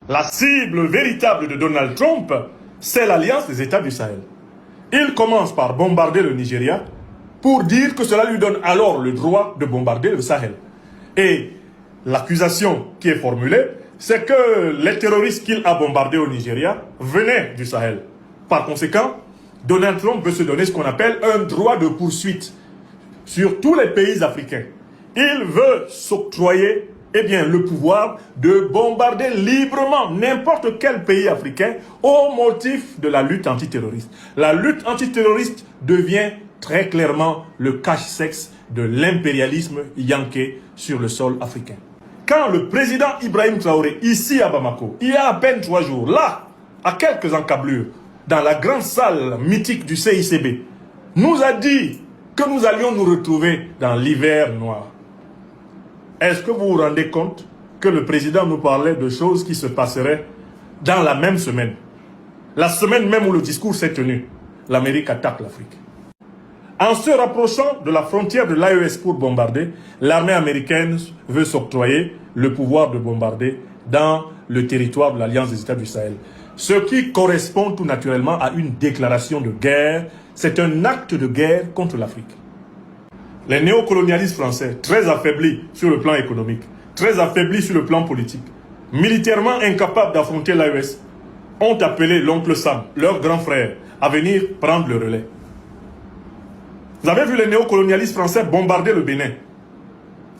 La cible véritable de Donald Trump, c'est l'Alliance des États du Sahel. Il commence par bombarder le Nigeria pour dire que cela lui donne alors le droit de bombarder le Sahel. Et l'accusation qui est formulée, c'est que les terroristes qu'il a bombardés au Nigeria venaient du Sahel. Par conséquent, Donald Trump veut se donner ce qu'on appelle un droit de poursuite sur tous les pays africains. Il veut s'octroyer le pouvoir de bombarder librement n'importe quel pays africain au motif de la lutte antiterroriste. La lutte antiterroriste devient très clairement le cache-sexe de l'impérialisme yankee sur le sol africain. Quand le président Ibrahim Traoré, ici à Bamako, il y a à peine 3 jours, là, à quelques encablures, dans la grande salle mythique du CICB, nous a dit que nous allions nous retrouver dans l'hiver noir. Est-ce que vous vous rendez compte que le président nous parlait de choses qui se passeraient dans la même semaine? La semaine même où le discours s'est tenu, l'Amérique attaque l'Afrique. En se rapprochant de la frontière de l'AES pour bombarder, l'armée américaine veut s'octroyer le pouvoir de bombarder dans le territoire de l'Alliance des États du Sahel. Ce qui correspond tout naturellement à une déclaration de guerre. C'est un acte de guerre contre l'Afrique. Les néocolonialistes français, très affaiblis sur le plan économique, très affaiblis sur le plan politique, militairement incapables d'affronter l'AES, ont appelé l'oncle Sam, leur grand frère, à venir prendre le relais. Vous avez vu les néocolonialistes français bombarder le Bénin.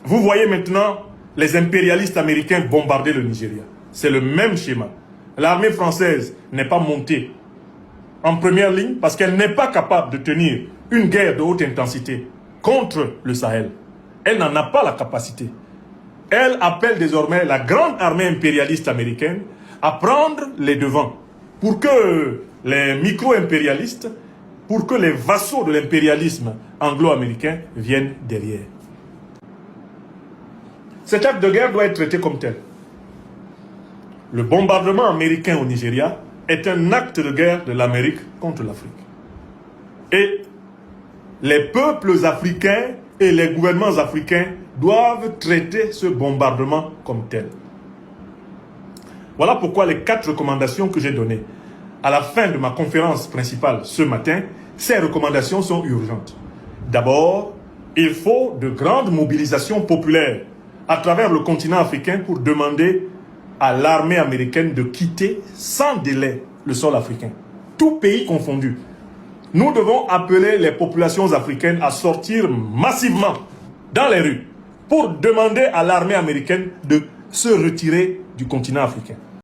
Vous voyez maintenant les impérialistes américains bombarder le Nigeria. C'est le même schéma. L'armée française n'est pas montée en première ligne parce qu'elle n'est pas capable de tenir une guerre de haute intensité contre le Sahel. Elle n'en a pas la capacité. Elle appelle désormais la grande armée impérialiste américaine à prendre les devants pour que les micro-impérialistes, pour que les vassaux de l'impérialisme anglo-américain viennent derrière. Cet acte de guerre doit être traité comme tel. Le bombardement américain au Nigeria est un acte de guerre de l'Amérique contre l'Afrique. Et les peuples africains et les gouvernements africains doivent traiter ce bombardement comme tel. Voilà pourquoi les 4 recommandations que j'ai données à la fin de ma conférence principale ce matin, ces recommandations sont urgentes. D'abord, il faut de grandes mobilisations populaires à travers le continent africain pour demander à l'armée américaine de quitter sans délai le sol africain. Tout pays confondu. Nous devons appeler les populations africaines à sortir massivement dans les rues pour demander à l'armée américaine de se retirer du continent africain.